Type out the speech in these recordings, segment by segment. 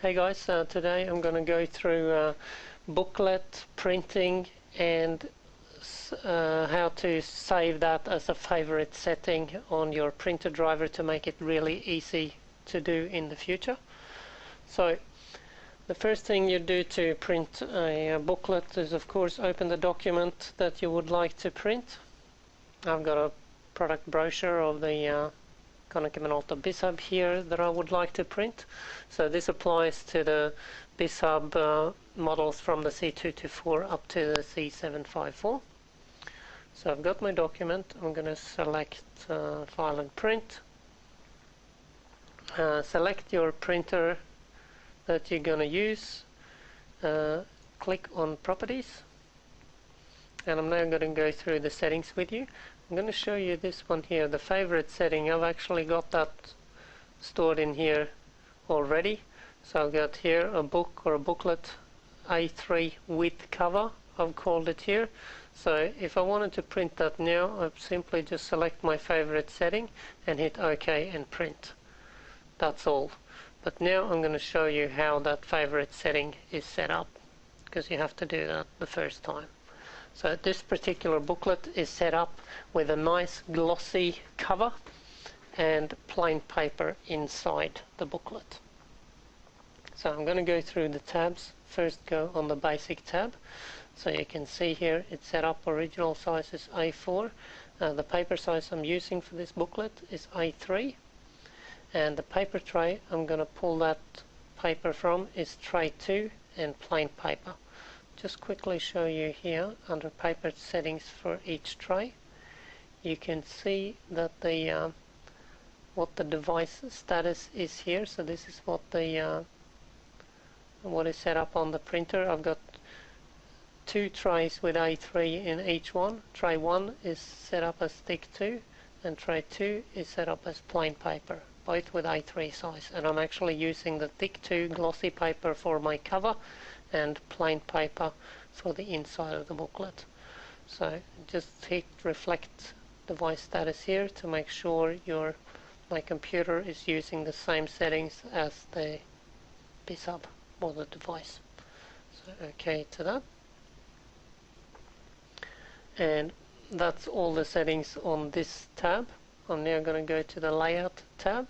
Hey guys, today I'm going to go through booklet printing and how to save that as a favorite setting on your printer driver to make it really easy to do in the future. So the first thing you do to print a booklet is of course open the document that you would like to print. I've got a product brochure of the Konica Minolta BizHub here that I would like to print. So this applies to the BizHub models from the C224 up to the C754. So I've got my document. I'm going to select File and Print. Select your printer that you're going to use. Click on Properties. And I'm now going to go through the settings with you. I'm going to show you this one here, the favorite setting. I've actually got that stored in here already. So I've got here a book or a booklet A3 with cover, I've called it here. So if I wanted to print that now, I simply just select my favorite setting and hit OK and print. That's all. But now I'm going to show you how that favorite setting is set up, because you have to do that the first time. So this particular booklet is set up with a nice glossy cover and plain paper inside the booklet. So I'm going to go through the tabs. First go on the basic tab. So you can see here it's set up, original size is A4. The paper size I'm using for this booklet is A3. And the paper tray I'm going to pull that paper from is tray 2 and plain paper. Just quickly show you here under paper settings for each tray. You can see that the what the device status is here. So this is what the what is set up on the printer. I've got 2 trays with A3 in each one. Tray 1 is set up as thick 2 and tray 2 is set up as plain paper, both with A3 size. And I'm actually using the thick 2 glossy paper for my cover and plain paper for the inside of the booklet. So just hit reflect device status here to make sure my computer is using the same settings as the BizHub or the device. So OK to that. And that's all the settings on this tab. I'm now going to go to the layout tab,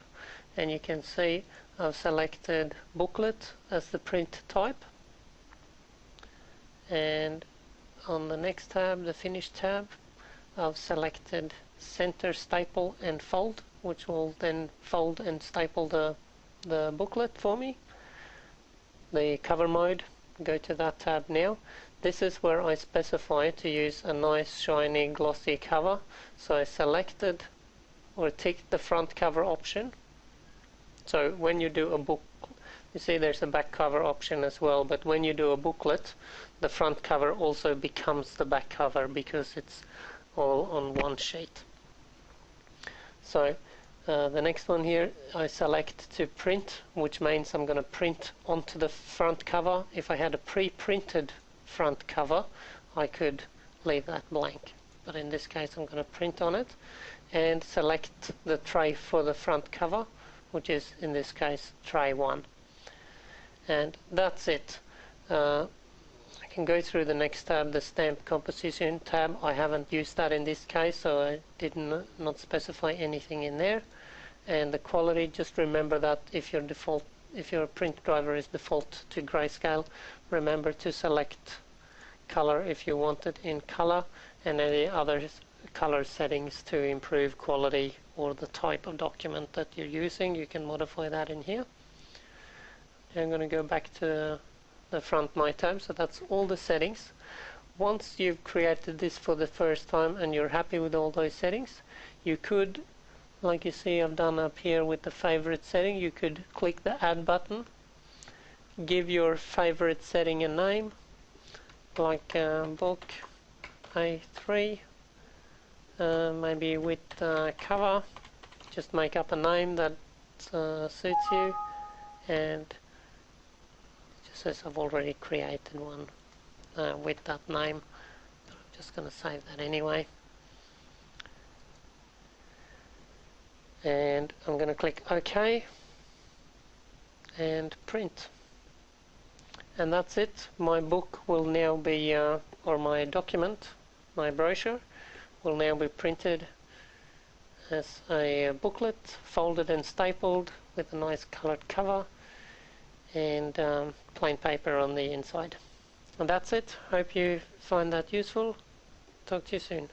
and you can see I've selected booklet as the print type. And on the next tab, the finish tab, I've selected center, staple and fold, which will then fold and staple the booklet for me. The cover mode, go to that tab now. This is where I specify to use a nice shiny glossy cover. So I selected or ticked the front cover option. So when you do a book, you see there's a back cover option as well, but when you do a booklet, the front cover also becomes the back cover because it's all on one sheet. So the next one here, I select to print, which means I'm going to print onto the front cover. If I had a pre-printed front cover, I could leave that blank. But in this case, I'm going to print on it and select the tray for the front cover, which is in this case tray 1. And that's it. I can go through the next tab, the stamp composition tab. I haven't used that in this case, so I did not specify anything in there. And the quality, just remember that if your print driver is default to grayscale, remember to select color if you want it in color, and any other color settings to improve quality or the type of document that you're using. You can modify that in here. I'm going to go back to the front My tab. So that's all the settings. Once you've created this for the first time and you're happy with all those settings, you could, like you see I've done up here with the favorite setting, you could click the add button, give your favorite setting a name, like book A3, maybe with cover. Just make up a name that suits you, and just as I've already created one with that name, but I'm just going to save that anyway. And I'm going to click OK and print. And that's it. My book will now be, or my document, my brochure, will now be printed as a booklet, folded and stapled with a nice coloured cover and plain paper on the inside. And that's it. Hope you find that useful. Talk to you soon.